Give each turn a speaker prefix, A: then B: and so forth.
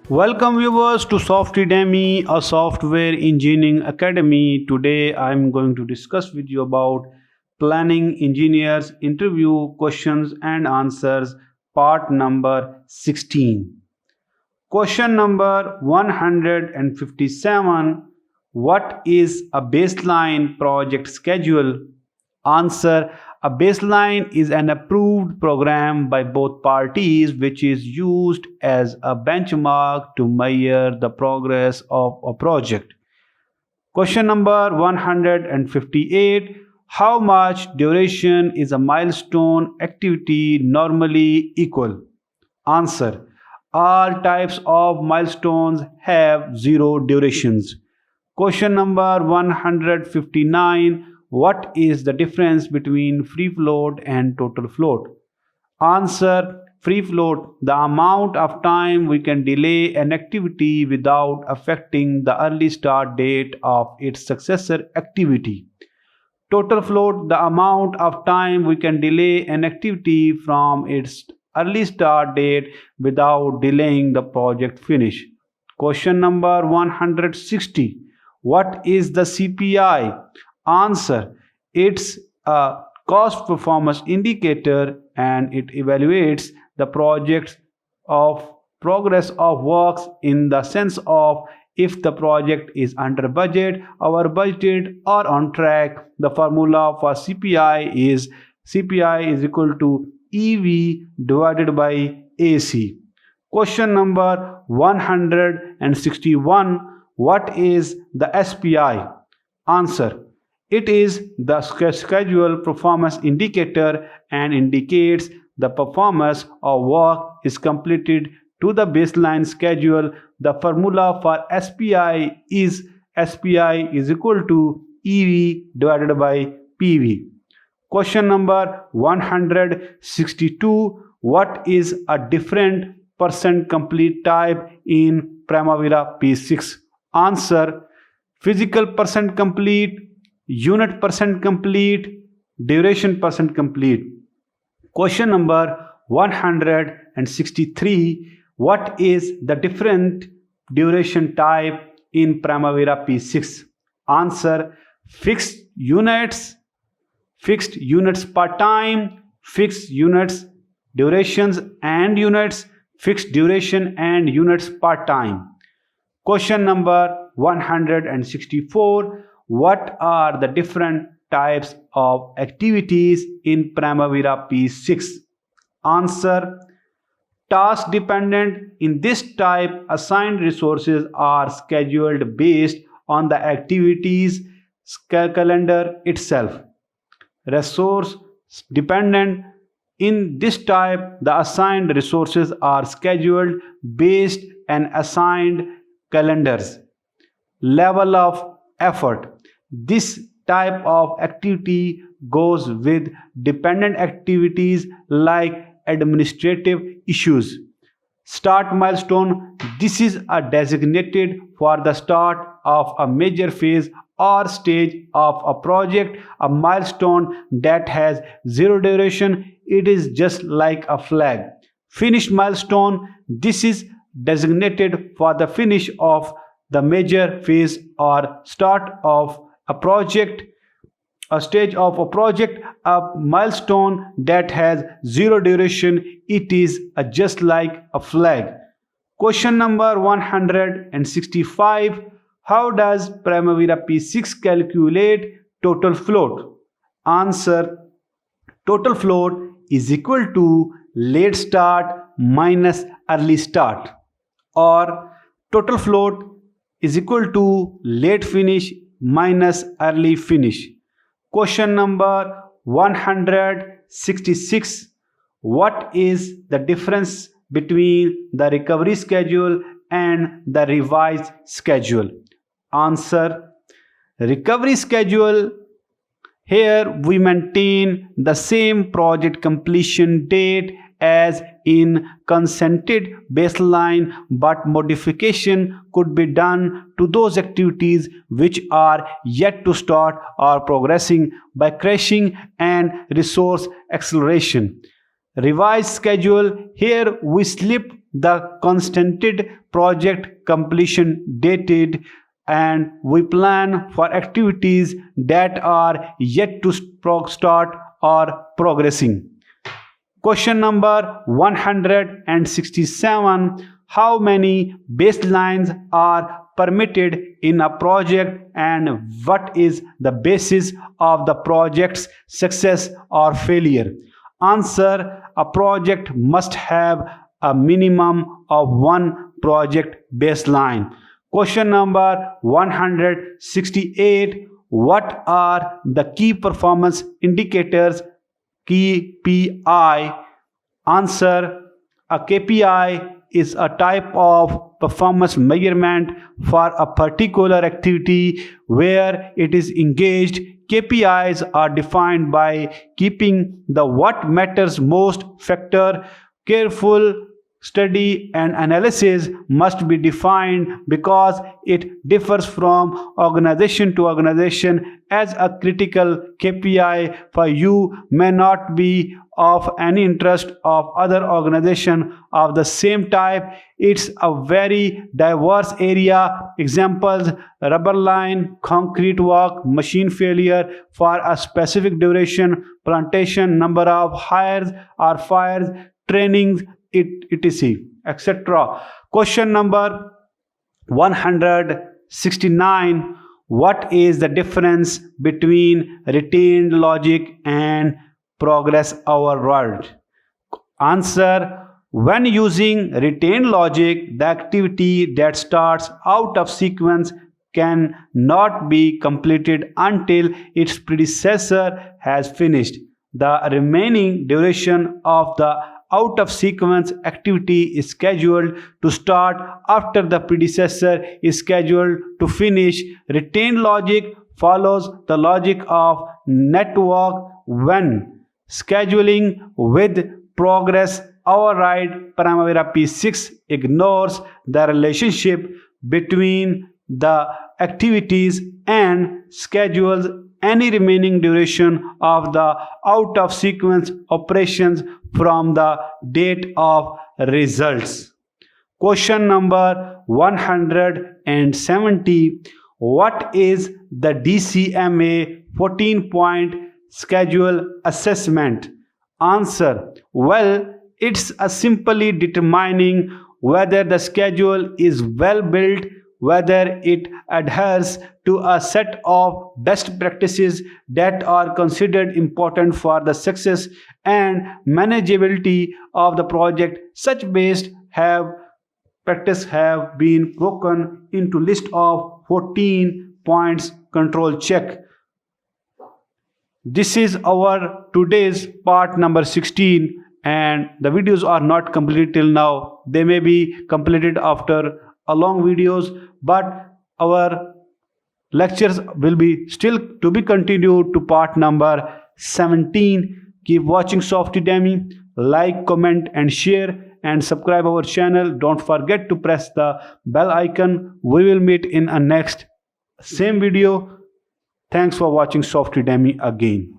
A: Welcome viewers to Softedemy, a software engineering academy. Today I am going to discuss with you about planning engineers interview questions and answers part number 16. Question number 157. What is a baseline project schedule? Answer: a baseline is an approved program by both parties which is used as a benchmark to measure the progress of a project. Question number 158. How much duration is a milestone activity normally equal? Answer: all types of milestones have zero durations. Question number 159. What is the difference between free float and total float? Answer: free float, the amount of time we can delay an activity without affecting the early start date of its successor activity. Total float, the amount of time we can delay an activity from its early start date without delaying the project finish. Question number 160. What is the CPI? Answer: it's a cost performance indicator and it evaluates the project's of progress of works in the sense of if the project is under budget, over budget, or on track. The formula for CPI is equal to EV divided by AC. Question number 161. What is the SPI? Answer: it is the schedule performance indicator and indicates the performance of work is completed to the baseline schedule. The formula for SPI is equal to EV divided by PV. Question number 162. What is a different percent complete type in Primavera P6? Answer: physical percent complete, unit percent complete, duration percent complete. Question number 163. What is the different duration type in Primavera P6? Answer: fixed units per time, fixed units durations and units, fixed duration and units per time. Question number 164. What are the different types of activities in Primavera P6? Answer: task dependent. In this type, assigned resources are scheduled based on the activities calendar itself. Resource dependent. In this type, the assigned resources are scheduled based on assigned calendars. Level of effort. This type of activity goes with dependent activities like administrative issues. Start milestone. This is a designated for the start of a major phase or stage of a project. A milestone that has zero duration. It is just like a flag. Finish milestone. This is designated for the finish of the major phase or start of a project, a stage of a project. A milestone that has zero duration, it is just like a flag. Question number 165. How does Primavera P6 calculate total float? Answer: total float is equal to late start minus early start, or total float is equal to late finish minus early finish. Question number 166. What is the difference between the recovery schedule and the revised schedule? Answer: recovery schedule, here we maintain the same project completion date as in consented baseline, but modification could be done to those activities which are yet to start or progressing by crashing and resource acceleration. Revised schedule, here we slip the constantly project completion dated, and we plan for activities that are yet to start or progressing. Question number 167. How many baselines are permitted in a project, and what is the basis of the project's success or failure? Answer: a project must have a minimum of one project baseline. Question number 168. What are the key performance indicators, KPI? Answer: a KPI is a type of performance measurement for a particular activity where it is engaged. KPIs are defined by keeping the what matters most factor. Careful study and analysis must be defined because it differs from organization to organization, as a critical KPI for you may not be of any interest of other organization of the same type. It's a very diverse area. Examples: rubber line, concrete work, machine failure for a specific duration, plantation, number of hires or fires, trainings, etc. etc. Question number 169. What is the difference between retained logic and progress override? Answer: when using retained logic, the activity that starts out of sequence cannot be completed until its predecessor has finished. The remaining duration of the out of sequence activity is scheduled to start after the predecessor is scheduled to finish. Retained logic follows the logic of network when scheduling with progress override. Primavera P6 ignores the relationship between the activities and schedules any remaining duration of the out of sequence operations from the date of results. Question number 170. What is the DCMA 14-point schedule assessment? Answer: well, it's a simply determining whether the schedule is well built, whether it adheres to a set of best practices that are considered important for the success and manageability of the project. Such best practice have been broken into list of 14 points. Control check. This is our today's part number 16, and the videos are not completed till now. They may be completed after a long videos, but our lectures will be still to be continued to part number 17. Keep watching Softydemy. Like, comment and share, and subscribe our channel. Don't forget to press the bell icon. We will meet in a next same video. Thanks for watching Softydemy again.